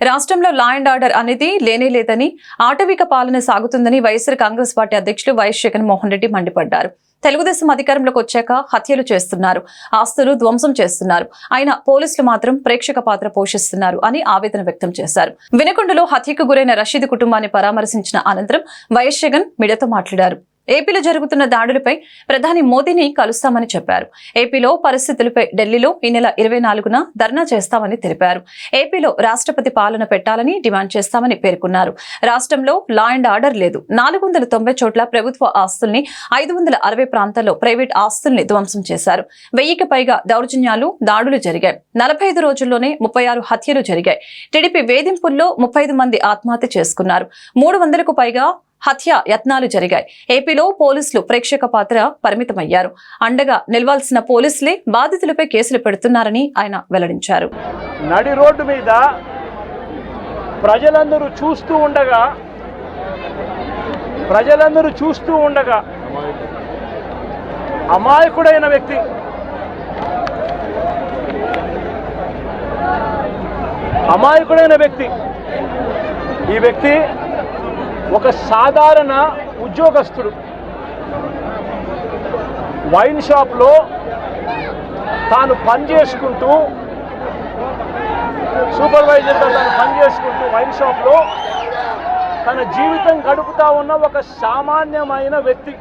రాష్ట్రంలో law and order అనేది లేనేలేదని, ఆటవిక పాలన సాగుతుందని వైఎస్ఆర్ కాంగ్రెస్ పార్టీ అధ్యక్షులు వైఎస్ జగన్మోహన్ రెడ్డి మండిపడ్డారు. తెలుగుదేశం అధికారంలోకి వచ్చాక హత్యలు చేస్తున్నారు, ఆస్తులు ధ్వంసం చేస్తున్నారు, అయినా పోలీసులు మాత్రం ప్రేక్షక పాత్ర పోషిస్తున్నారు అని ఆవేదన వ్యక్తం చేశారు. వినకొండలో హత్యకు గురైన రషీద్ కుటుంబాన్ని పరామర్శించిన అనంతరం వైఎస్ జగన్ మీడియాతో మాట్లాడారు. ఏపీలో జరుగుతున్న దాడులపై ప్రధాని మోదీని కలుస్తామని చెప్పారు. ఏపీలో పరిస్థితులపై ఢిల్లీలో ఈ నెల 24న ధర్నా చేస్తామని తెలిపారు. ఏపీలో రాష్ట్రపతి పాలన పెట్టాలని డిమాండ్ చేస్తామని పేర్కొన్నారు. రాష్ట్రంలో లా అండ్ ఆర్డర్ లేదు. 490 చోట్ల ప్రభుత్వ ఆస్తుల్ని, 560 ప్రాంతాల్లో ప్రైవేట్ ఆస్తుల్ని ధ్వంసం చేశారు. 1000కి పైగా దౌర్జన్యాలు, దాడులు జరిగాయి. 45 రోజుల్లోనే 36 హత్యలు జరిగాయి. టీడీపీ వేధింపుల్లో 35 మంది ఆత్మహత్య చేసుకున్నారు. 300కు పైగా హత్య యత్నాలు జరిగాయి. ఏపీలో పోలీసులు ప్రేక్షక పాత్ర పరిమితమయ్యారు. అండగా నిలవాల్సిన పోలీసులే బాధితులపై కేసులు పెడుతున్నారని ఆయన వెల్లడించారు. నడి రోడ్డు మీద ప్రజలందరూ చూస్తూ ఉండగా అమాయకుడైన వ్యక్తి ఈ వ్యక్తి ఒక సాధారణ ఉద్యోగస్తుడు. వైన్ షాప్లో తాను పనిచేసుకుంటూ, సూపర్వైజర్గా తాను పనిచేసుకుంటూ వైన్ షాప్లో తన జీవితం గడుపుతా ఉన్న ఒక సామాన్యమైన వ్యక్తి.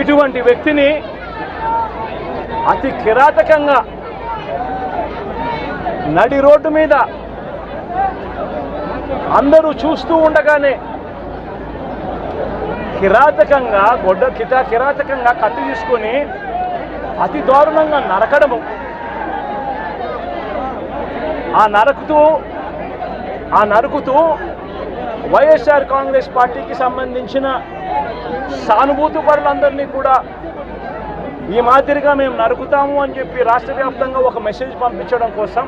ఇటువంటి వ్యక్తిని అతి కిరాతకంగా నడి రోడ్డు మీద అందరూ చూస్తూ ఉండగానే కిరాతకంగా కత్తి తీసుకొని అతి దారుణంగా నరకడము. ఆ నరుకుతూ వైఎస్ఆర్ కాంగ్రెస్ పార్టీకి సంబంధించిన సానుభూతి పరులందరినీ కూడా ఈ మాదిరిగా మేము నరుకుతాము అని చెప్పి రాష్ట్ర వ్యాప్తంగా ఒక మెసేజ్ పంపించడం కోసం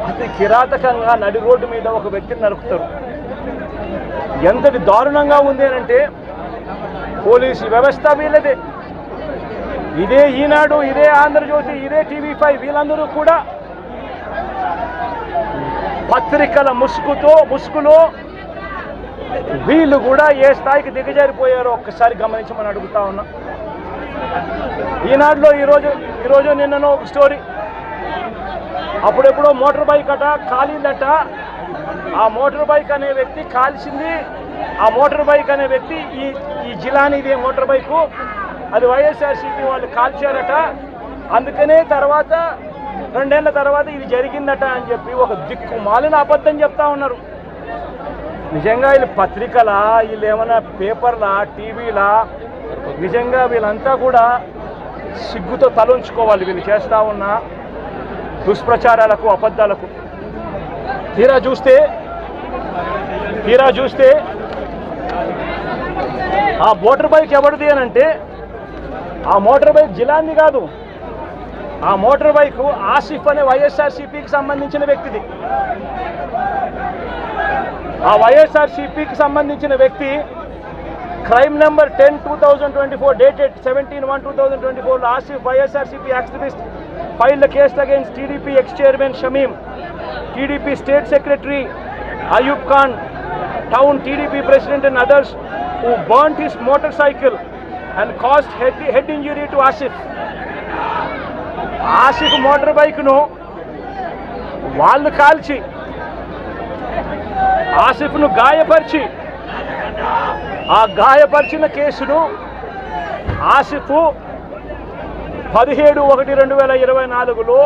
అతి కిరాతకంగా నడి రోడ్డు మీద ఒక వ్యక్తిని నరుకుతారు. ఎంతటి దారుణంగా ఉంది అంటే పోలీసు వ్యవస్థ వీళ్ళదే. ఇదే ఈనాడు, ఇదే ఆంధ్రజ్యోతి, ఇదే TV5 వీళ్ళందరూ కూడా పత్రికల ముసుగులో వీళ్ళు కూడా ఏ స్థాయికి దిగజారిపోయారో ఒక్కసారి గమనించమని అడుగుతా ఉన్నా. ఈనాడులో ఈరోజు నిన్ననో ఒక స్టోరీ. అప్పుడెప్పుడో మోటార్ బైక్ అట కాలిందట. ఆ మోటార్ బైక్ అనే వ్యక్తి కాల్చింది. ఆ మోటార్ బైక్ అనే వ్యక్తి ఈ జిలానీదే మోటార్ బైకు, అది వైఎస్ఆర్సీపీ వాళ్ళు కాల్చారట. అందుకనే 2 ఏళ్ల తర్వాత ఇది జరిగిందట అని చెప్పి ఒక దిక్కుమాలిన అబద్ధం చెప్తా ఉన్నారు. నిజంగా వీళ్ళు పత్రికలా, వీళ్ళు ఏమైనా పేపర్లా, టీవీలా? నిజంగా వీళ్ళంతా కూడా సిగ్గుతో తలంచుకోవాలి వీళ్ళు చేస్తూ ఉన్న దుష్ప్రచారాలకు, అబద్ధాలకు. తీరా చూస్తే ఆ మోటార్ బైక్ ఎవరిది అని అంటే, ఆ మోటార్ బైక్ జిలాంది కాదు. ఆ మోటార్ బైక్ ఆసిఫ్ అనే వైఎస్ఆర్సీపీకి సంబంధించిన వ్యక్తిది. ఆ వైఎస్ఆర్సీపీకి సంబంధించిన వ్యక్తి crime number 10/2024 dated 17/1/2024 Asif YSRCP activist filed a case against TDP ex-chairman Shamim, TDP State Secretary Ayub Khan, Town TDP President and others who burnt his motorcycle and caused head injury to Asif. Asif motorbike nu వాళ్ళు కాల్చి ఆసిఫ్ను గాయపరిచి, ఆ గాయపరిచిన కేసును ఆసిఫ్ 17/1/2024లో